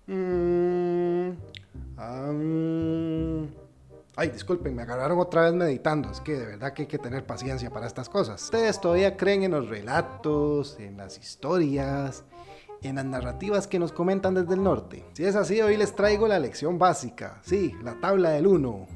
Mm, am, Ay, disculpen, me agarraron otra vez meditando. Es que de verdad que hay que tener paciencia para estas cosas. ¿Ustedes todavía creen en los relatos, en las historias, en las narrativas que nos comentan desde el norte? Si es así, hoy les traigo la lección básica. Sí, la tabla del 1.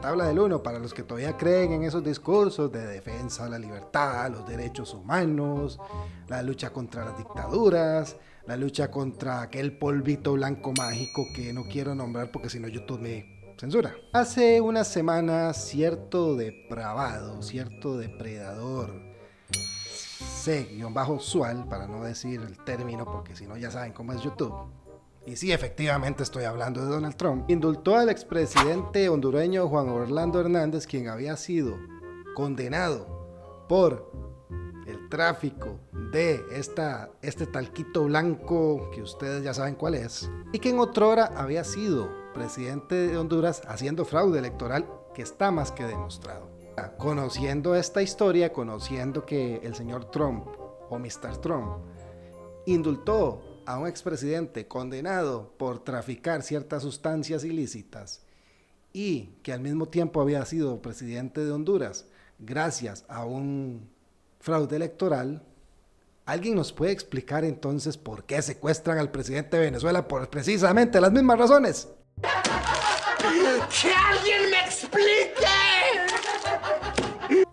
Tabla del 1 para los que todavía creen en esos discursos de defensa de la libertad, los derechos humanos, la lucha contra las dictaduras, la lucha contra aquel polvito blanco mágico que no quiero nombrar porque si no YouTube me censura. Hace unas semanas cierto depravado, cierto depredador, C-Sual, para no decir el término porque si no ya saben cómo es YouTube, y sí, efectivamente estoy hablando de Donald Trump, indultó al expresidente hondureño Juan Orlando Hernández, quien había sido condenado por el tráfico de este talquito blanco que ustedes ya saben cuál es, y que en otrora había sido presidente de Honduras haciendo fraude electoral, que está más que demostrado. Conociendo esta historia, conociendo que el señor Trump o Mr. Trump indultó a un expresidente condenado por traficar ciertas sustancias ilícitas y que al mismo tiempo había sido presidente de Honduras gracias a un fraude electoral, ¿alguien nos puede explicar entonces por qué secuestran al presidente de Venezuela por precisamente las mismas razones? ¡Que alguien me explique!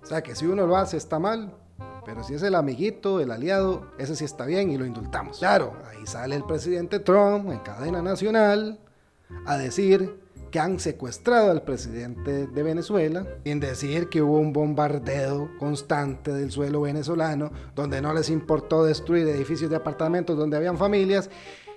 O sea que si uno lo hace está mal, pero si es el amiguito, el aliado, ese sí está bien y lo indultamos. Claro, ahí sale el presidente Trump en cadena nacional a decir que han secuestrado al presidente de Venezuela, sin decir que hubo un bombardeo constante del suelo venezolano, donde no les importó destruir edificios de apartamentos donde habían familias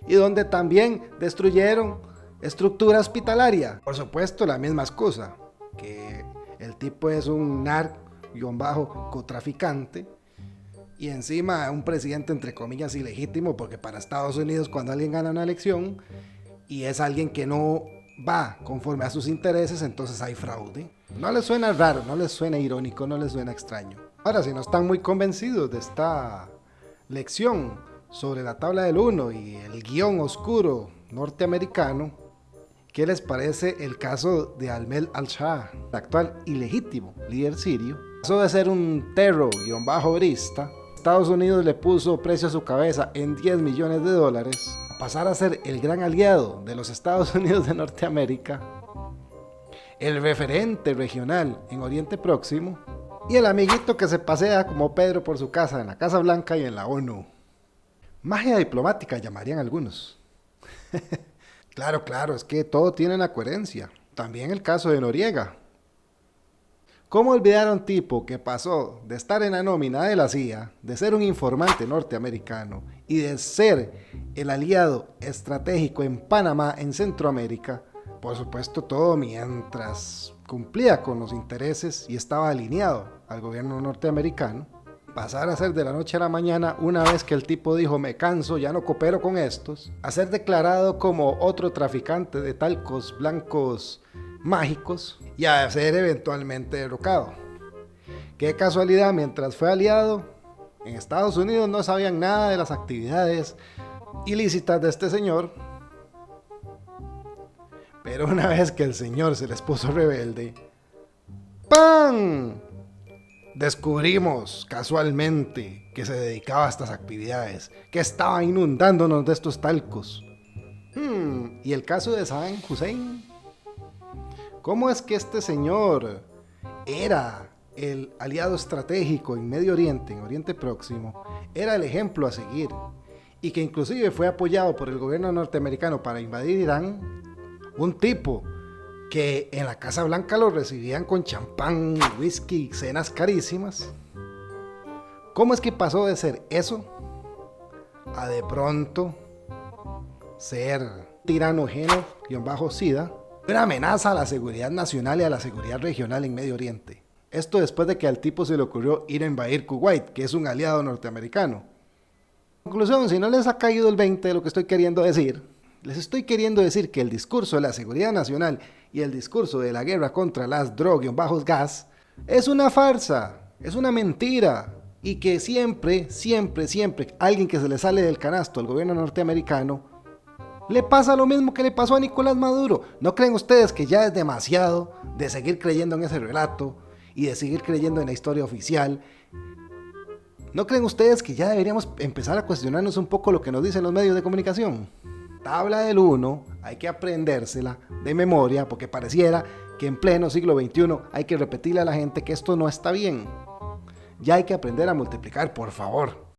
y donde también destruyeron estructura hospitalaria. Por supuesto, la misma excusa, que el tipo es un narcotraficante y encima un presidente entre comillas ilegítimo, porque para Estados Unidos cuando alguien gana una elección y es alguien que no va conforme a sus intereses, entonces hay fraude. No les suena raro, no les suena irónico, no les suena extraño. Ahora, si no están muy convencidos de esta lección sobre la tabla del 1 y el guión oscuro norteamericano, ¿qué les parece el caso de Ahmed al-Shara, el actual ilegítimo líder sirio? Pasó de ser un terro-brista, Estados Unidos le puso precio a su cabeza en $10 millones, a pasar a ser el gran aliado de los Estados Unidos de Norteamérica, el referente regional en Oriente Próximo y el amiguito que se pasea como Pedro por su casa en la Casa Blanca y en la ONU. Magia diplomática llamarían algunos. Claro, es que todo tiene una coherencia. También el caso de Noriega. ¿Cómo olvidar a un tipo que pasó de estar en la nómina de la CIA, de ser un informante norteamericano y de ser el aliado estratégico en Panamá, en Centroamérica? Por supuesto, todo mientras cumplía con los intereses y estaba alineado al gobierno norteamericano. Pasar a ser de la noche a la mañana, una vez que el tipo dijo me canso, ya no coopero con estos, a ser declarado como otro traficante de talcos blancos mágicos y a ser eventualmente derrocado. Qué casualidad, mientras fue aliado, en Estados Unidos no sabían nada de las actividades ilícitas de este señor, pero una vez que el señor se les puso rebelde, ¡pam!, descubrimos casualmente que se dedicaba a estas actividades, que estaba inundándonos de estos talcos. ¿Y el caso de Saddam Hussein? ¿Cómo es que este señor era el aliado estratégico en Medio Oriente, en Oriente Próximo, era el ejemplo a seguir, y que inclusive fue apoyado por el gobierno norteamericano para invadir Irán? Un tipo que en la Casa Blanca lo recibían con champán, whisky, cenas carísimas. ¿Cómo es que pasó de ser eso a de pronto ser tirano-geno-sida, una amenaza a la seguridad nacional y a la seguridad regional en Medio Oriente? Esto después de que al tipo se le ocurrió ir a invadir Kuwait, que es un aliado norteamericano. Conclusión, si no les ha caído el 20 de lo que estoy queriendo decir, Les estoy queriendo decir que el discurso de la seguridad nacional y el discurso de la guerra contra las drogas-gas es una farsa, es una mentira. Y que siempre, alguien que se le sale del canasto al gobierno norteamericano, le pasa lo mismo que le pasó a Nicolás Maduro. ¿No creen ustedes que ya es demasiado de seguir creyendo en ese relato y de seguir creyendo en la historia oficial? ¿No creen ustedes que ya deberíamos empezar a cuestionarnos un poco lo que nos dicen los medios de comunicación? Tabla del 1, hay que aprendérsela de memoria porque pareciera que en pleno siglo XXI hay que repetirle a la gente que esto no está bien. Ya hay que aprender a multiplicar, por favor.